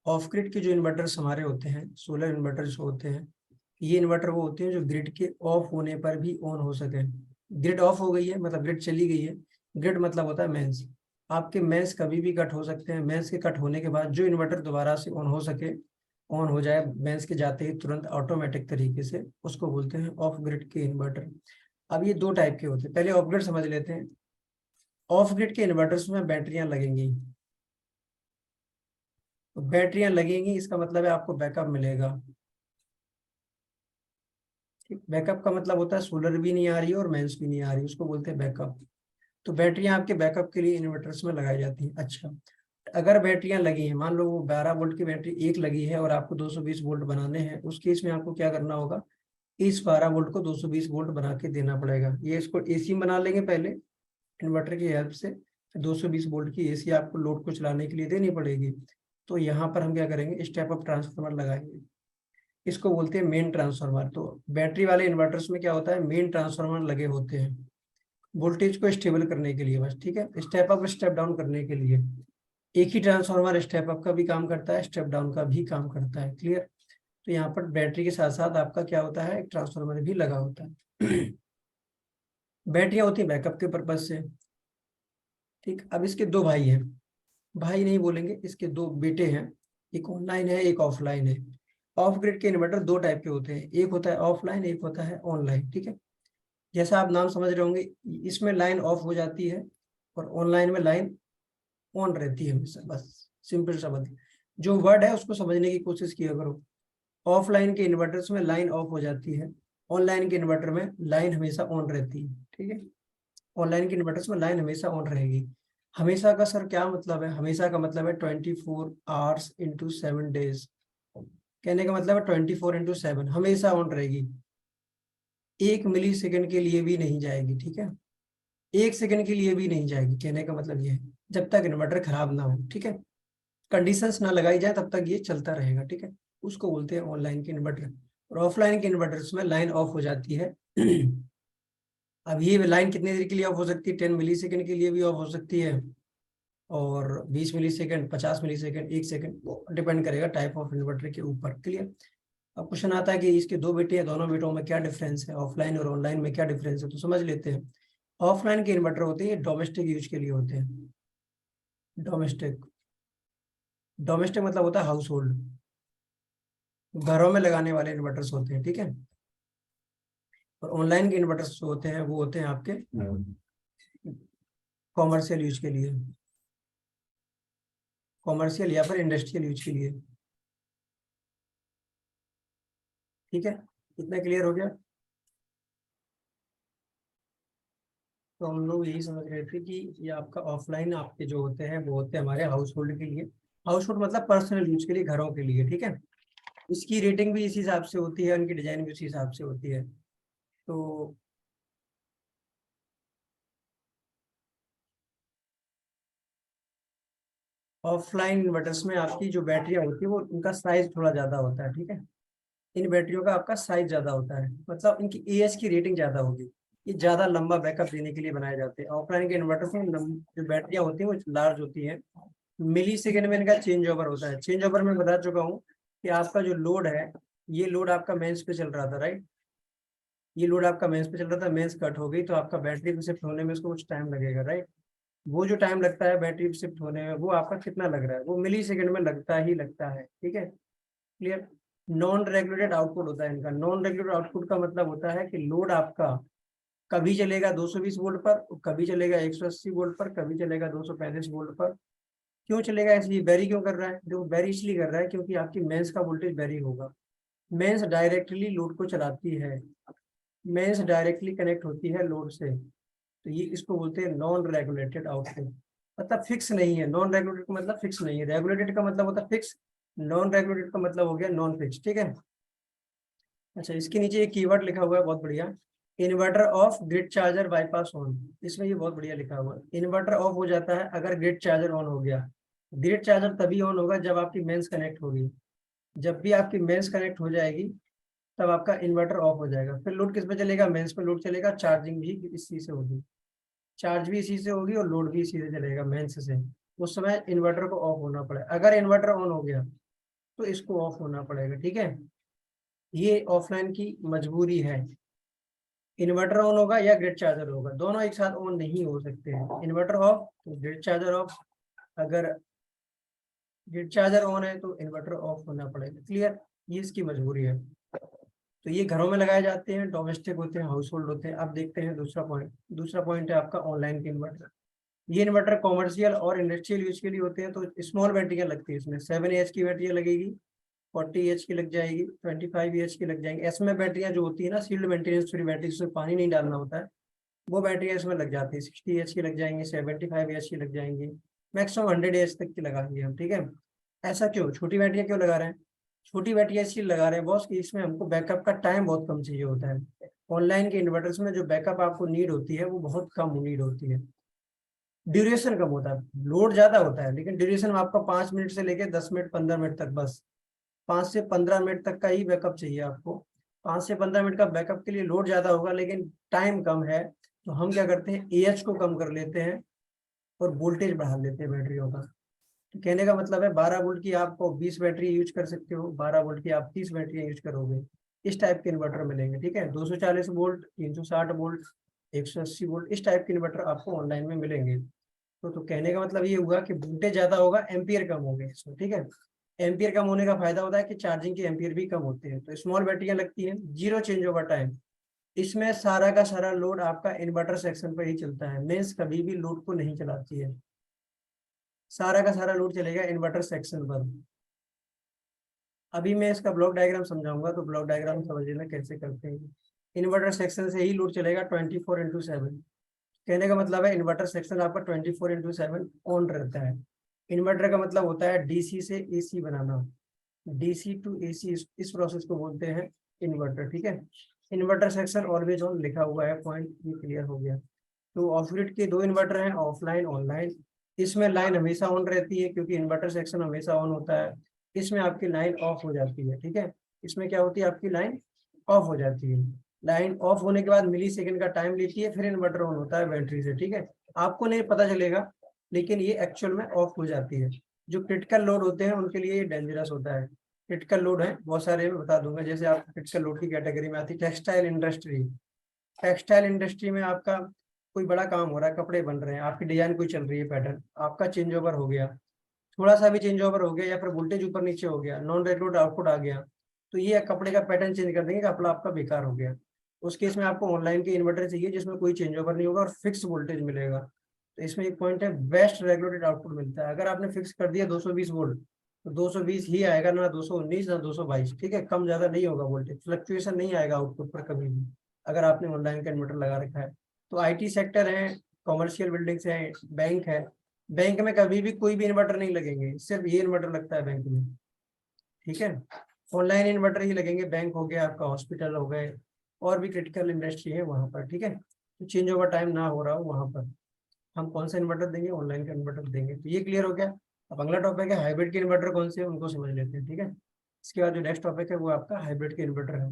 Of grid के जो inverters हमारे होते हैं, सोलर इन्वर्टर जो होते हैं, ये इन्वर्टर वो होते हैं जो ग्रिड के ऑफ होने पर भी ऑन हो सके। ग्रिड ऑफ हो गई है मतलब ग्रिड चली गई है, ग्रिड मतलब होता है मेंस। आपके मेंस कभी भी कट हो सकते हैं, मेंस के कट होने के बाद जो इन्वर्टर दोबारा से ऑन हो सके, ऑन हो जाए मेंस के जाते ही तुरंत ऑटोमेटिक तरीके से, उसको बोलते हैं ऑफ ग्रिड के इन्वर्टर। अब ये दो टाइप के होते हैं, पहले ऑफ ग्रिड समझ लेते हैं। ऑफ ग्रिड के इन्वर्टर्स में बैटरियां लगेंगी, तो बैटरियां लगेंगी इसका मतलब है आपको बैकअप मिलेगा। ठीक, बैकअप का मतलब होता है सोलर भी नहीं आ रही है और मेंस भी नहीं आ रही, उसको बोलते हैं बैकअप। तो बैटरियां आपके बैकअप के लिए इन्वर्टर्स में लगाई जाती हैं। अच्छा, अगर बैटरियां लगी हैं, मान लो वो 12 वोल्ट की बैटरी एक लगी है और आपको 220 वोल्ट बनाने हैं, उस केस में आपको क्या करना होगा, इस 12 वोल्ट को 220 वोल्ट बना के देना पड़ेगा। ये इसको एसी बना लेंगे पहले इन्वर्टर की हेल्प से, फिर 220 वोल्ट की एसी आपको लोड को चलाने के लिए देनी पड़ेगी। तो यहाँ पर हम क्या करेंगे, स्टेप अप ट्रांसफार्मर लगाएंगे, इसको बोलते हैं मेन ट्रांसफार्मर। तो बैटरी वाले इन्वर्टर्स में क्या होता है, मेन ट्रांसफार्मर लगे होते हैं वोल्टेज को स्टेबल करने के लिए बस, ठीक है, स्टेप अप स्टेप डाउन करने के लिए। एक ही ट्रांसफार्मर स्टेप अप का भी काम करता है, स्टेप डाउन का भी काम करता है। क्लियर। तो यहाँ पर बैटरी के साथ साथ आपका क्या होता है, एक ट्रांसफार्मर भी लगा होता है। बैटरियां होती है बैकअप के पर्पज से। ठीक, अब इसके दो भाई हैं, भाई नहीं बोलेंगे, इसके दो बेटे हैं, एक ऑनलाइन है एक ऑफलाइन है। ऑफ ग्रिड के इन्वर्टर दो टाइप के होते हैं, एक होता है ऑफलाइन, एक होता है ऑनलाइन। ठीक है, जैसा आप नाम समझ रहे होंगे, इसमें लाइन ऑफ हो जाती है और ऑनलाइन में लाइन ऑन रहती है हमेशा, बस सिंपल शब्द। जो वर्ड है उसको समझने की कोशिश किया करो। ऑफलाइन के इन्वर्टर्स में लाइन ऑफ हो जाती है, ऑनलाइन के इन्वर्टर में लाइन हमेशा ऑन रहती है। ठीक है, ऑनलाइन के इन्वर्टर्स में लाइन हमेशा ऑन रहेगी। हमेशा का सर क्या मतलब है, हमेशा का मतलब है 24 आवर्स इंटू 7 डेज। कहने का मतलब है 24 इंटू 7 हमेशा ऑन रहेगी, 1 मिली सेकेंड के लिए भी नहीं जाएगी। ठीक है, 1 सेकेंड के लिए भी नहीं जाएगी, कहने का मतलब ये है, जब तक इन्वर्टर खराब ना हो। ठीक है, कंडीशंस ना लगाई जाए तब तक ये चलता रहेगा। ठीक है, उसको बोलते हैं ऑनलाइन के इन्वर्टर। और ऑफलाइन के इन्वर्टर्स में लाइन ऑफ हो जाती है। अब ये लाइन कितनी देर के लिए ऑफ हो सकती है, 10 मिली सेकेंड के लिए भी ऑफ हो सकती है, और 20 मिली सेकेंड, 50 मिली सेकेंड, 1 सेकेंड, वो डिपेंड करेगा टाइप ऑफ इन्वर्टर के ऊपर। क्लियर। अब क्वेश्चन आता है कि इसके दो बेटे हैं, दोनों बेटों में क्या डिफरेंस है, ऑफलाइन और ऑनलाइन में क्या डिफरेंस है, तो समझ लेते हैं। ऑफलाइन के इन्वर्टर होते हैं डोमेस्टिक यूज के लिए होते हैं, डोमेस्टिक। डोमेस्टिक मतलब होता है हाउस होल्ड, घरों में लगाने वाले इन्वर्टर्स होते हैं। ठीक है, और ऑनलाइन के इन्वर्टर्स जो होते हैं वो होते हैं आपके कॉमर्शियल यूज के लिए, कॉमर्शियल या फिर इंडस्ट्रियल यूज के लिए। ठीक है, इतना क्लियर हो गया। तो हम लोग यही समझ रहे थे कि ये आपका ऑफलाइन आपके जो होते हैं वो होते हैं हमारे हाउस होल्ड के लिए, हाउस होल्ड मतलब पर्सनल यूज के लिए, घरों के लिए। ठीक है, इसकी रेटिंग भी इसी हिसाब से होती है, उनकी डिजाइन भी उसी हिसाब से होती है। तो ऑफलाइन इन्वर्टर्स में आपकी जो बैटरियां होती है वो उनका साइज थोड़ा ज्यादा होता है। ठीक है, इन बैटरियों का आपका साइज ज्यादा होता है, मतलब इनकी एएच की रेटिंग ज्यादा होगी, ये ज्यादा लंबा बैकअप देने के लिए बनाए जाते हैं। ऑफलाइन के इन्वर्टर्स में जो बैटरियां होती हैं वो लार्ज होती है, मिली सेकेंड में इनका चेंज ओवर होता है। चेंज ओवर में बता चुका हूँ कि आपका जो लोड है, ये लोड आपका मेंस पे चल रहा था, राइट, ये लोड आपका मेंस पे चल रहा था, मेंस कट हो गई तो आपका बैटरी पे शिफ्ट होने में उसको कुछ टाइम लगेगा, राइट। वो जो टाइम लगता है बैटरी पे शिफ्ट होने में वो आपका कितना लग रहा है, वो मिली सेकेंड में लगता ही लगता है। ठीक है, क्लियर। नॉन रेगुलेटेड आउटपुट होता है इनका। नॉन रेगुलेटेड आउटपुट का मतलब होता है कि लोड आपका कभी चलेगा 220 वोल्ट पर, कभी चलेगा 180 वोल्ट पर, कभी चलेगा 235 वोल्ट पर। क्यों चलेगा, इसलिए वेरी क्यों कर रहा है, देखो वेरी इसलिए कर रहा है क्योंकि आपकी मेंस का वोल्टेज वेरी होगा। मेंस डायरेक्टली लोड को चलाती है, मेंस डायरेक्टली कनेक्ट होती है लोड से, तो ये इसको बोलते हैं नॉन रेगुलेटेड आउटपुट। मतलब फिक्स नहीं है, नॉन रेगुलेटेड का मतलब फिक्स नहीं है, रेगुलेटेड का मतलब होता है फिक्स, नॉन रेगुलेटेड का मतलब हो गया नॉन फिक्स। ठीक है, अच्छा, इसके नीचे एक कीवर्ड लिखा हुआ है बहुत बढ़िया, inverter of grid charger bypass on. इसमें ये बहुत बढ़िया लिखा हुआ है, इन्वर्टर ऑफ हो जाता है अगर ग्रिड चार्जर ऑन हो गया। ग्रिड चार्जर तभी ऑन होगा जब आपकी मेंस कनेक्ट होगी, जब भी आपकी मेंस कनेक्ट हो जाएगी तब आपका इन्वर्टर ऑफ हो जाएगा। फिर लोड किस पे चलेगा, मेंस पे लोड चलेगा, चार्जिंग भी इसी से होगी, चार्ज भी इसी से होगी और लोड भी इसी से चलेगा मेंस से। उस समय इन्वर्टर को ऑफ होना पड़े। अगर इन्वर्टर ऑन हो गया तो इसको ऑफ होना पड़ेगा, ठीक है। ये ऑफलाइन की मजबूरी है। इन्वर्टर ऑन होगा या ग्रिड चार्जर होगा, दोनों एक साथ ऑन नहीं हो सकते हैं। इन्वर्टर ऑफ तो ग्रिड चार्जर ऑफ, अगर ग्रिड चार्जर ऑन है तो इन्वर्टर ऑफ होना पड़ेगा। क्लियर, ये इसकी मजबूरी है। तो ये घरों में लगाए जाते हैं, डोमेस्टिक होते हैं, हाउस होल्ड होते हैं। अब देखते हैं दूसरा पॉइंट। दूसरा पॉइंट है आपका ऑनलाइन के इन्वर्टर। ये इन्वर्टर कॉमर्शियल और इंडस्ट्रियल यूज के लिए होते हैं। तो स्मॉल बैटरियां लगती है इसमें, 7 AH की बैटरियां लगेगी, 40 AH की लग जाएगी, 25 AH की लग जाएंगी। इसमें बैटरियां जो होती है ना, सील्ड मेंटेनेंस फ्री बैटरी, जिसमें पानी नहीं डालना होता है, वो बैटरियां इसमें लग जाती है। 60 AH की लग जाएंगी, 75 AH की लग जाएंगी, मैक्सिमम 100 AH तक की लगाएंगे हम, ठीक है। ऐसा क्यों, छोटी बैटरियां क्यों लगा रहे हैं? छोटी बैटरियां इसलिए लगा रहे हैं बॉस कि इसमें हमको बैकअप का टाइम बहुत कम चाहिए होता है। ऑनलाइन के इन्वर्टर्स में जो बैकअप आपको नीड होती है वो बहुत कम नीड होती है, ड्यूरेशन कम होता है। लोड ज्यादा होता है लेकिन ड्यूरेशन आपका 5 मिनट से लेके 10 मिनट 15 मिनट तक, बस 5 से 15 मिनट तक का ही बैकअप चाहिए आपको। 5 से 15 मिनट का बैकअप के लिए लोड ज्यादा होगा लेकिन टाइम कम है, तो हम क्या करते हैं, एएच को कम कर लेते हैं और वोल्टेज बढ़ा लेते हैं बैटरियों का। तो कहने का मतलब है 12 वोल्ट की आपको 20 बैटरी यूज कर सकते हो, 12 वोल्ट की आप 30 बैटरी यूज करोगे। इस टाइप के इन्वर्टर मिलेंगे, ठीक है। 240 वोल्ट, 360 वोल्ट, 180 वोल्ट, इस टाइप के इन्वर्टर आपको ऑनलाइन में मिलेंगे। तो कहने का मतलब ये हुआ कि वोल्टेज ज्यादा होगा, एम्पियर कम होंगे इसमें, ठीक है। एम्पियर कम होने का फायदा होता है कि चार्जिंग के एम्पियर भी कम होते हैं। तो स्मॉल बैटरियां लगती हैं, जीरो चेंज ओवर टाइम। इसमें सारा का सारा लोड आपका इन्वर्टर सेक्शन पर ही चलता है, मेंस कभी भी लोड को नहीं चलाती है, सारा का सारा लोड चलेगा इन्वर्टर सेक्शन पर। अभी मैं इसका ब्लॉक डायग्राम समझाऊंगा, तो ब्लॉक डायग्राम समझ लेना कैसे करते हैं। इन्वर्टर सेक्शन से ही लोड चलेगा 24/7। कहने का मतलब है इन्वर्टर सेक्शन आपका 24/7 ऑन रहता है। इन्वर्टर का मतलब होता है डीसी से एसी बनाना, डीसी टू एसी, इस प्रोसेस को बोलते हैं इन्वर्टर, ठीक है। इन्वर्टर सेक्शन ऑलवेज ऑन लिखा हुआ है, पॉइंट ये क्लियर हो गया। तो ऑफ ग्रिड के दो इन्वर्टर हैं, ऑफलाइन ऑनलाइन। इसमें लाइन हमेशा ऑन रहती है क्योंकि इन्वर्टर सेक्शन हमेशा ऑन होता है। इसमें आपकी लाइन ऑफ हो जाती है, ठीक है। इसमें क्या होती है, आपकी लाइन ऑफ हो जाती है। लाइन ऑफ होने के बाद मिली सेकेंड का टाइम लेती है, फिर इन्वर्टर ऑन होता है बैटरी से, ठीक है। आपको नहीं पता चलेगा लेकिन ये एक्चुअल में ऑफ हो जाती है। जो क्रिटिकल लोड होते हैं उनके लिए ये डेंजरस होता है। क्रिटिकल लोड है बहुत सारे, मैं बता दूंगा। जैसे आप क्रिटिकल लोड की कैटेगरी में आती है टेक्सटाइल इंडस्ट्री। टेक्सटाइल इंडस्ट्री में आपका कोई बड़ा काम हो रहा है, कपड़े बन रहे हैं, आपकी डिजाइन कोई चल रही है, पैटर्न आपका चेंज ओवर हो गया, थोड़ा सा भी चेंज ओवर हो गया या फिर वोल्टेज ऊपर नीचे हो गया, नॉन रेगुलर आउटपुट आ गया, तो ये कपड़े का पैटर्न चेंज कर देंगे, कपड़ा आपका बेकार हो गया। उस केस में आपको ऑनलाइन के इन्वर्टर चाहिए जिसमें कोई चेंज ओवर नहीं होगा और फिक्स वोल्टेज मिलेगा। तो इसमें एक पॉइंट है, बेस्ट रेगुलेटेड आउटपुट मिलता है। अगर आपने फिक्स कर दिया 220 वोल्ट, तो 220 ही आएगा, ना 219 ना 222, ठीक है। कम ज्यादा नहीं होगा वोल्टेज, फ्लक्चुएशन नहीं आएगा आउटपुट पर कभी भी, अगर आपने ऑनलाइन का इन्वर्टर लगा रखा है। तो आईटी सेक्टर है, कॉमर्शियल बिल्डिंग्स है, बैंक है। बैंक में कभी भी कोई भी इन्वर्टर नहीं लगेंगे, सिर्फ ये इन्वर्टर लगता है बैंक में, ठीक है। ऑनलाइन इन्वर्टर ही लगेंगे, बैंक हो गया आपका, हॉस्पिटल हो गए, और भी क्रिटिकल इंडस्ट्री है वहां पर, ठीक है। तो चेंज ओवर टाइम ना हो रहा हो वहां पर हम कौन सा इन्वर्टर देंगे, ऑनलाइन का इन्वर्टर देंगे। तो ये क्लियर हो गया। अब अगला टॉपिक है हाइब्रिड के इन्वर्टर कौन से हैं, उनको समझ लेते हैं, ठीक है। इसके बाद जो नेक्स्ट टॉपिक है वो आपका हाइब्रिड के इन्वर्टर है।